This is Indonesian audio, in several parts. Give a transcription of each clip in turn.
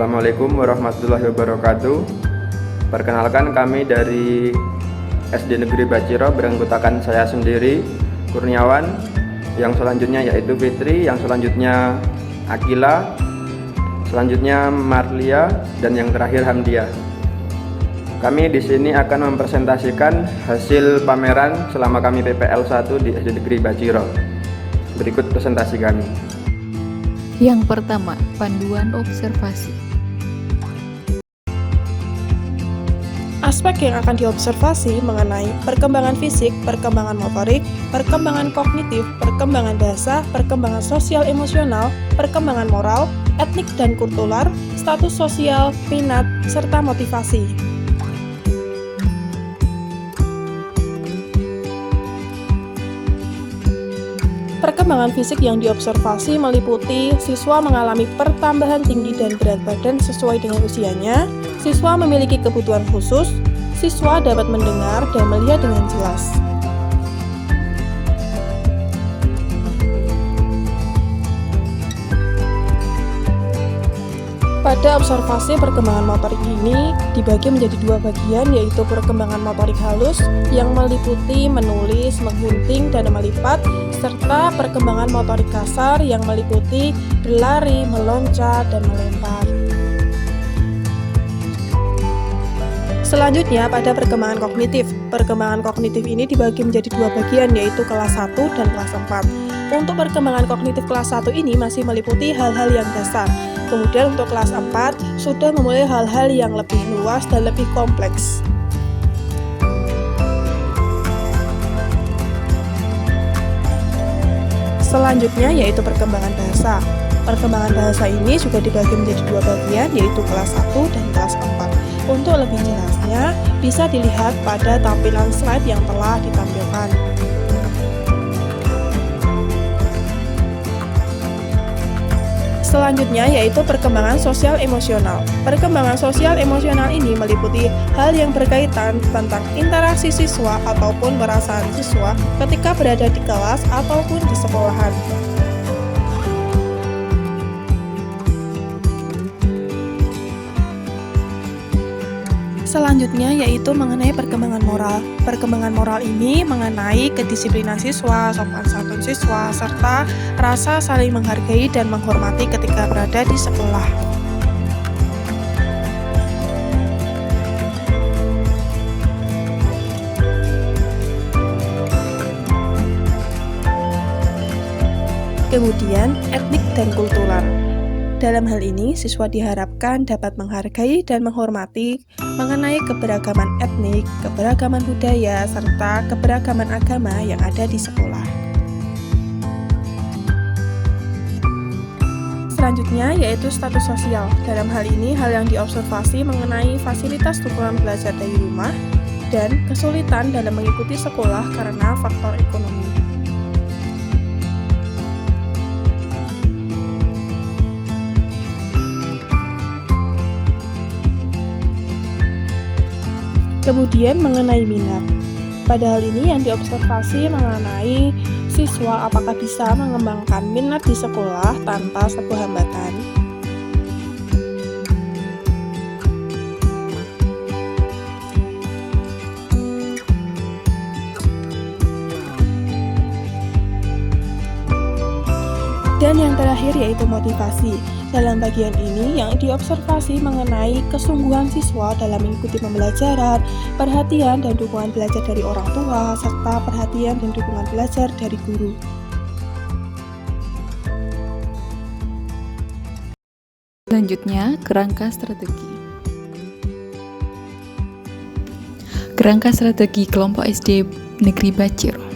Assalamualaikum warahmatullahi wabarakatuh. Perkenalkan, kami dari SD Negeri Baciro beranggotakan saya sendiri, Kurniawan, yang selanjutnya yaitu Fitri, yang selanjutnya Akila, selanjutnya Marlia, dan yang terakhir Hamdia. Kami di sini akan mempresentasikan hasil pameran selama kami PPL 1 di SD Negeri Baciro. Berikut presentasi kami. Yang pertama, panduan observasi. Aspek yang akan diobservasi mengenai perkembangan fisik, perkembangan motorik, perkembangan kognitif, perkembangan bahasa, perkembangan sosial emosional, perkembangan moral, etnik dan kultural, status sosial, minat, serta motivasi. Perkembangan fisik yang diobservasi meliputi siswa mengalami pertambahan tinggi dan berat badan sesuai dengan usianya, siswa memiliki kebutuhan khusus, siswa dapat mendengar dan melihat dengan jelas. Pada observasi perkembangan motorik ini dibagi menjadi dua bagian, yaitu perkembangan motorik halus yang meliputi menulis, menggunting, dan melipat, serta perkembangan motorik kasar yang meliputi berlari, meloncat, dan melempar. Selanjutnya pada perkembangan kognitif. Perkembangan kognitif ini dibagi menjadi dua bagian, yaitu kelas 1 dan kelas 4. Untuk perkembangan kognitif kelas 1 ini masih meliputi hal-hal yang dasar. Kemudian untuk kelas 4 sudah memulai hal-hal yang lebih luas dan lebih kompleks. Selanjutnya yaitu perkembangan bahasa. Perkembangan bahasa ini juga dibagi menjadi dua bagian, yaitu kelas 1 dan kelas 4. Untuk lebih jelasnya bisa dilihat pada tampilan slide yang telah ditampilkan. Selanjutnya yaitu perkembangan sosial emosional. Perkembangan sosial emosional ini meliputi hal yang berkaitan tentang interaksi siswa ataupun perasaan siswa ketika berada di kelas ataupun di sekolahan. Selanjutnya yaitu mengenai perkembangan moral. Perkembangan moral ini mengenai kedisiplinan siswa, sopan santun siswa, serta rasa saling menghargai dan menghormati ketika berada di sekolah. Kemudian, etnik dan kultural. Dalam hal ini, siswa diharapkan dapat menghargai dan menghormati mengenai keberagaman etnik, keberagaman budaya, serta keberagaman agama yang ada di sekolah. Selanjutnya yaitu status sosial. Dalam hal ini, hal yang diobservasi mengenai fasilitas dukungan belajar dari rumah dan kesulitan dalam mengikuti sekolah karena faktor ekonomi. Kemudian mengenai minat. Pada hal ini yang diobservasi mengenai siswa apakah bisa mengembangkan minat di sekolah tanpa sebuah hambatan. Dan yang terakhir yaitu motivasi. Dalam bagian ini yang diobservasi mengenai kesungguhan siswa dalam mengikuti pembelajaran, perhatian dan dukungan belajar dari orang tua, serta perhatian dan dukungan belajar dari guru. Selanjutnya, kerangka strategi. Kerangka strategi kelompok SD Negeri Baciro.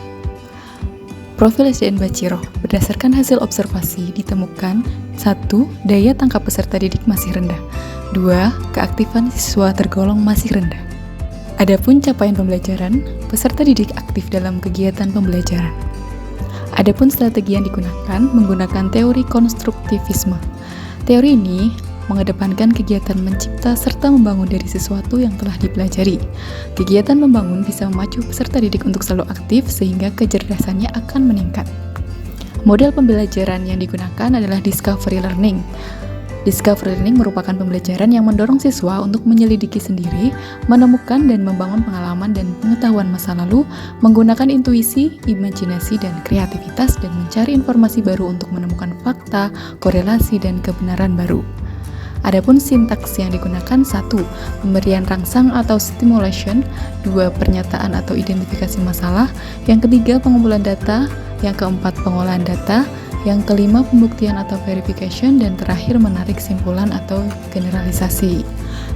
Profil SDN Baciro. Berdasarkan hasil observasi ditemukan 1. Daya tangkap peserta didik masih rendah. 2. Keaktifan siswa tergolong masih rendah. Adapun capaian pembelajaran, peserta didik aktif dalam kegiatan pembelajaran. Adapun strategi yang digunakan menggunakan teori konstruktivisme. Teori ini mengedepankan kegiatan mencipta serta membangun dari sesuatu yang telah dipelajari. Kegiatan membangun bisa memacu peserta didik untuk selalu aktif sehingga kecerdasannya akan meningkat. Model pembelajaran yang digunakan adalah discovery learning. Discovery Learning merupakan pembelajaran yang mendorong siswa untuk menyelidiki sendiri, menemukan dan membangun pengalaman dan pengetahuan masa lalu, menggunakan intuisi, imajinasi, dan kreativitas, dan mencari informasi baru untuk menemukan fakta, korelasi, dan kebenaran baru. Adapun sintaks yang digunakan: 1. Pemberian rangsang atau stimulation, 2. Pernyataan atau identifikasi masalah, yang ketiga pengumpulan data, yang keempat pengolahan data, yang kelima pembuktian atau verification, dan terakhir menarik kesimpulan atau generalisasi.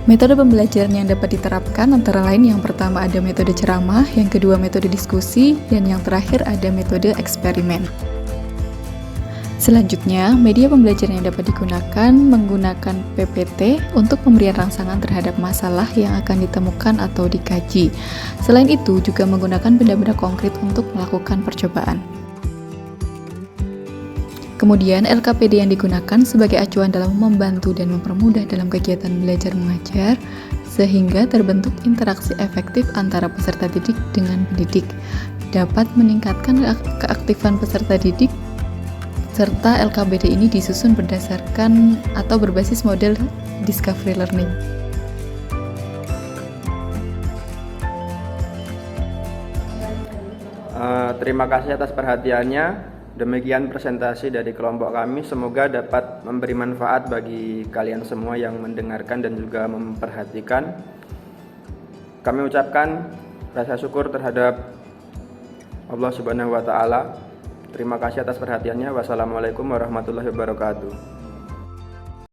Metode pembelajaran yang dapat diterapkan antara lain: yang pertama ada metode ceramah, yang kedua metode diskusi, dan yang terakhir ada metode eksperimen. Selanjutnya, media pembelajaran yang dapat digunakan menggunakan PPT untuk pemberian rangsangan terhadap masalah yang akan ditemukan atau dikaji. Selain itu, juga menggunakan benda-benda konkret untuk melakukan percobaan. Kemudian, LKPD yang digunakan sebagai acuan dalam membantu dan mempermudah dalam kegiatan belajar mengajar, sehingga terbentuk interaksi efektif antara peserta didik dengan pendidik, dapat meningkatkan keaktifan peserta didik, serta LKPD ini disusun berdasarkan atau berbasis model Discovery Learning. Terima kasih atas perhatiannya. Demikian presentasi dari kelompok kami, semoga dapat memberi manfaat bagi kalian semua yang mendengarkan dan juga memperhatikan. Kami ucapkan rasa syukur terhadap Allah Subhanahu wa Ta'ala. Terima kasih atas perhatiannya. Wassalamualaikum warahmatullahi wabarakatuh.